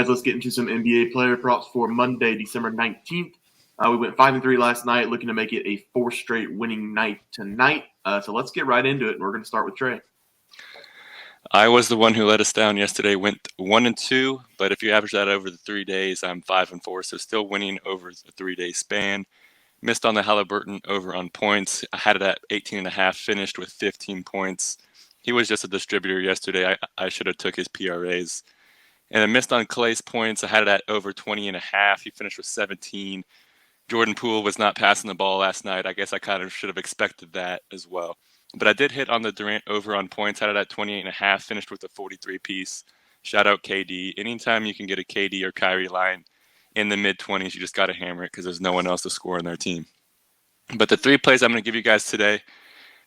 guys, let's get into some NBA player props for Monday, December 19th. We went 5-3 last night, looking to make it a 4th straight winning night tonight. So let's get right into it. We're going to start with Trey. I was the one who let us down yesterday, went 1-2, but if you average that over the 3 days, I'm 5-4, so still winning over the 3-day span. Missed on the Halliburton over on points. I had it at 18.5, finished with 15 points. He was just a distributor yesterday. I should have took his PRAs. And I missed on Clay's points. I had it at over 20.5. He finished with 17. Jordan Poole was not passing the ball last night. I guess I kind of should have expected that as well. But I did hit on the Durant over on points. Had it at 28.5. Finished with a 43 piece. Shout out KD. Anytime you can get a KD or Kyrie line in the mid-20s, you just got to hammer it because there's no one else to score on their team. But the 3 plays I'm going to give you guys today,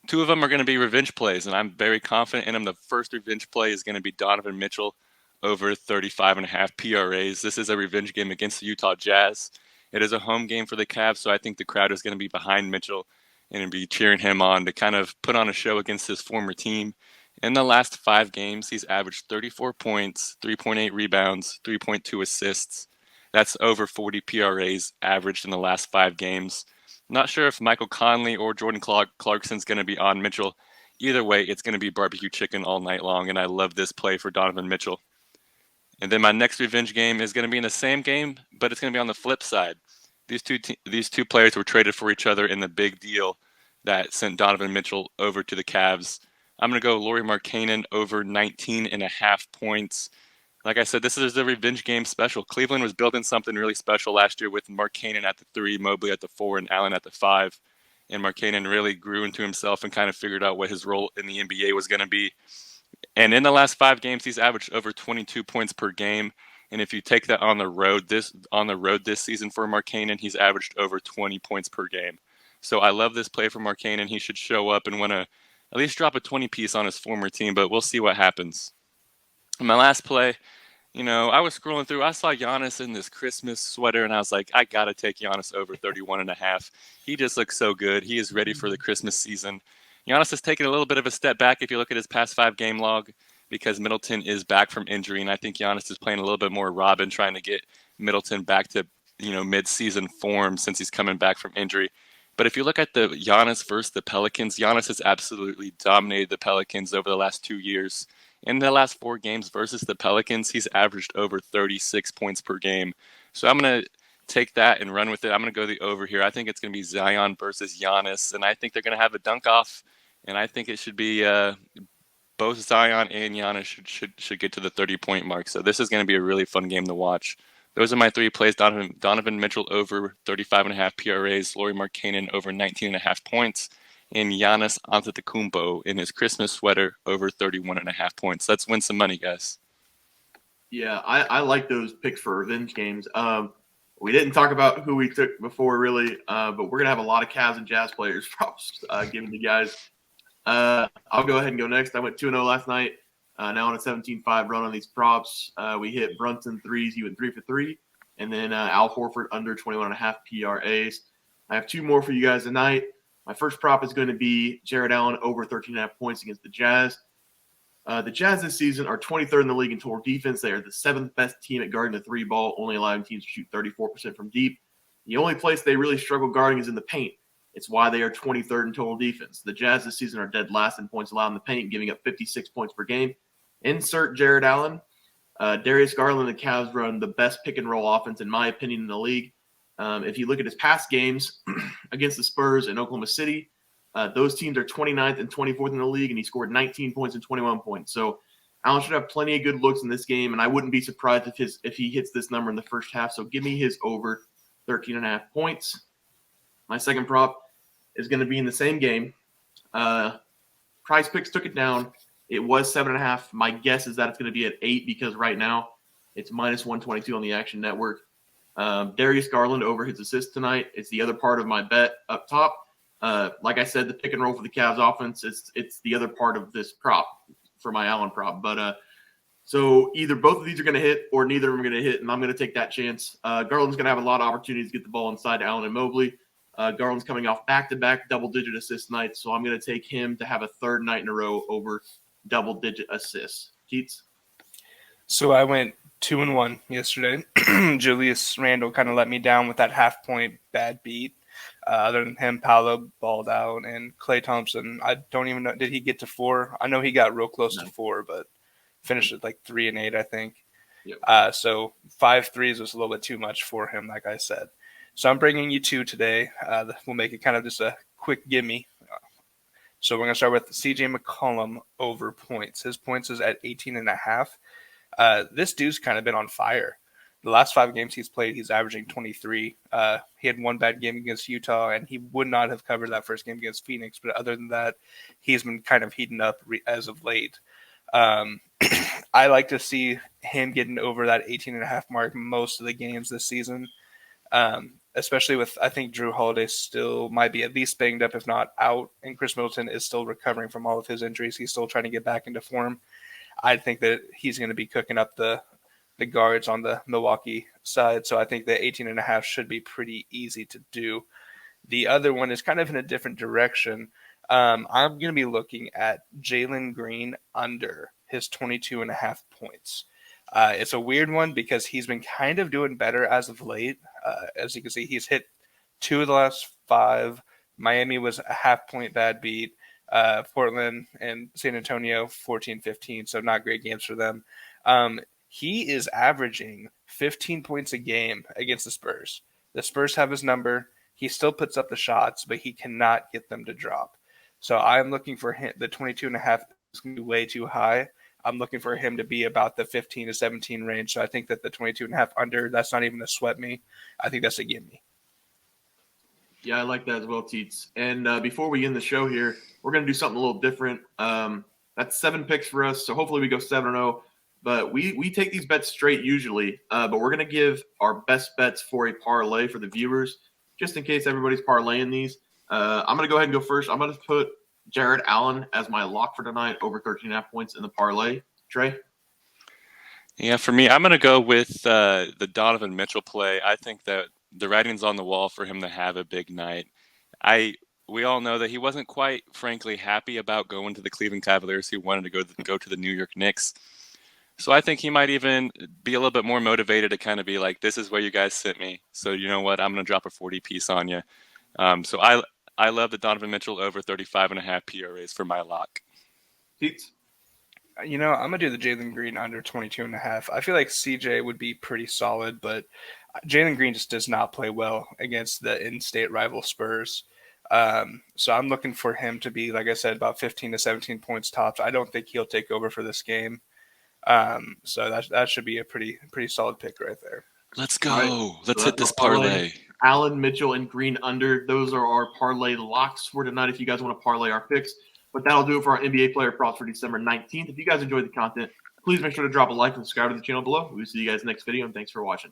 2 of them are going to be revenge plays, and I'm very confident in them. The first revenge play is going to be Donovan Mitchell over 35.5 PRAs. This is a revenge game against the Utah Jazz. It is a home game for the Cavs, so I think the crowd is going to be behind Mitchell and be cheering him on to kind of put on a show against his former team. In the last 5 games, he's averaged 34 points, 3.8 rebounds, 3.2 assists. That's over 40 PRAs averaged in the last 5 games. Not sure if Michael Conley or Jordan Clarkson's going to be on Mitchell. Either way, it's going to be barbecue chicken all night long, and I love this play for Donovan Mitchell. And then my next revenge game is going to be in the same game, but it's going to be on the flip side. These two players were traded for each other in the big deal that sent Donovan Mitchell over to the Cavs. I'm going to go Lauri Markkanen over 19.5 points. Like I said, this is the revenge game special. Cleveland was building something really special last year with Markkanen at the 3, Mobley at the 4, and Allen at the 5. And Markkanen really grew into himself and kind of figured out what his role in the NBA was going to be. And in the last 5 games, he's averaged over 22 points per game. And if you take that on the road this season for Markkanen, he's averaged over 20 points per game. So I love this play for Markkanen. He should show up and want to at least drop a 20 piece on his former team, but we'll see what happens. My last play, I was scrolling through. I saw Giannis in this Christmas sweater, and I was like, I got to take Giannis over 31.5. He just looks so good. He is ready for the Christmas season. Giannis has taken a little bit of a step back if you look at his past 5 game log because Middleton is back from injury, and I think Giannis is playing a little bit more Robin, trying to get Middleton back to mid-season form since he's coming back from injury. But if you look at the Giannis versus the Pelicans, Giannis has absolutely dominated the Pelicans over the last 2 years. In the last 4 games versus the Pelicans, he's averaged over 36 points per game. So I'm going to take that and run with it. I'm going to go the over here. I think it's going to be Zion versus Giannis, and I think they're going to have a dunk-off, and I think it should be both Zion and Giannis should get to the 30-point mark. So this is going to be a really fun game to watch. Those are my 3 plays. Donovan Mitchell over 35.5 PRAs, Lauri Markkanen over 19.5 points, and Giannis Antetokounmpo in his Christmas sweater over 31.5 points. Let's win some money, guys. Yeah, I like those picks for revenge games. We didn't talk about who we took before, really, but we're going to have a lot of Cavs and Jazz players props given to guys. I'll go ahead and go next. I went 2-0 last night. Now on a 17-5 run on these props. We hit Brunson threes. He went 3 for 3. And then Al Horford under 21.5 PRAs. I have 2 more for you guys tonight. My first prop is going to be Jared Allen over 13.5 points against the Jazz. The Jazz this season are 23rd in the league in total defense. They are the 7th best team at guarding the 3 ball, only allowing teams to shoot 34% from deep. The only place they really struggle guarding is in the paint. It's why they are 23rd in total defense. The Jazz this season are dead last in points allowed in the paint, giving up 56 points per game. Insert Jared Allen. Darius Garland and the Cavs run the best pick-and-roll offense, in my opinion, in the league. If you look at his past games against the Spurs and Oklahoma City, those teams are 29th and 24th in the league, and he scored 19 points and 21 points. So Allen should have plenty of good looks in this game, and I wouldn't be surprised if he hits this number in the first half. So give me his over 13.5 points. My second prop is going to be in the same game. PrizePicks took it down. It was 7.5. My guess is that it's going to be at 8 because right now it's minus 122 on the Action Network. Darius Garland over his assist tonight. It's the other part of my bet up top. Like I said, the pick and roll for the Cavs offense, it's the other part of this prop for my Allen prop. But so either both of these are going to hit or neither of them are going to hit, and I'm going to take that chance. Garland's going to have a lot of opportunities to get the ball inside Allen and Mobley. Garland's coming off back-to-back double-digit assist nights, so I'm going to take him to have a 3rd night in a row over double-digit assists. Teats? So I went 2-1 yesterday. Julius Randle kind of let me down with that half-point bad beat. Other than him, Paolo balled out, and Klay Thompson, I don't even know, did he get to 4? I know he got real close to 4, but finished at like 3 and 8, I think. Yep. So 5 threes was a little bit too much for him, like I said. So I'm bringing you 2 today. We'll make it kind of just a quick gimme. So we're going to start with CJ McCollum over points. His points is at 18.5. This dude's kind of been on fire. The last 5 games he's played, he's averaging 23. He had one bad game against Utah, and he would not have covered that first game against Phoenix. But other than that, he's been kind of heating up as of late. I like to see him getting over that 18.5 mark most of the games this season, especially with, I think Drew Holiday still might be at least banged up, if not out, and Chris Middleton is still recovering from all of his injuries. He's still trying to get back into form. I think that he's going to be cooking up the guards on the Milwaukee side. So I think the 18.5 should be pretty easy to do. The other one is kind of in a different direction. I'm going to be looking at Jalen Green under his 22.5 points. It's a weird one because he's been kind of doing better as of late. As you can see, he's hit 2 of the last 5. Miami was a half-point bad beat. Portland and San Antonio 14-15, so not great games for them. He is averaging 15 points a game against the Spurs. The Spurs have his number. He still puts up the shots, but he cannot get them to drop. So I'm looking for him. The 22.5 is going to be way too high. I'm looking for him to be about the 15 to 17 range. So I think that the 22.5 under, that's not even a sweat me. I think that's a gimme. Yeah, I like that as well, Teats. And before we end the show here, we're going to do something a little different. That's 7 picks for us, so hopefully we go 7-0. But we take these bets straight usually, but we're going to give our best bets for a parlay for the viewers, just in case everybody's parlaying these. I'm going to go ahead and go first. I'm going to put Jared Allen as my lock for tonight, over 13.5 points in the parlay. Trey? Yeah, for me, I'm going to go with the Donovan Mitchell play. I think that the writing's on the wall for him to have a big night. We all know that he wasn't quite, frankly, happy about going to the Cleveland Cavaliers. He wanted to go to the New York Knicks. So I think he might even be a little bit more motivated to kind of be like, this is where you guys sent me. So you know what? I'm going to drop a 40 piece on you. So I love the Donovan Mitchell over 35.5 PRAs for my lock. Teats? I'm going to do the Jalen Green under 22.5. I feel like CJ would be pretty solid, but Jalen Green just does not play well against the in-state rival Spurs. So I'm looking for him to be, like I said, about 15 to 17 points tops. I don't think he'll take over for this game. So that should be a pretty solid pick right there. Let's go. Right. Let's hit this parlay. Allen, Mitchell, and Green under. Those are our parlay locks for tonight if you guys want to parlay our picks. But that'll do it for our NBA player props for December 19th. If you guys enjoyed the content, please make sure to drop a like and subscribe to the channel below. We'll see you guys next video, and thanks for watching.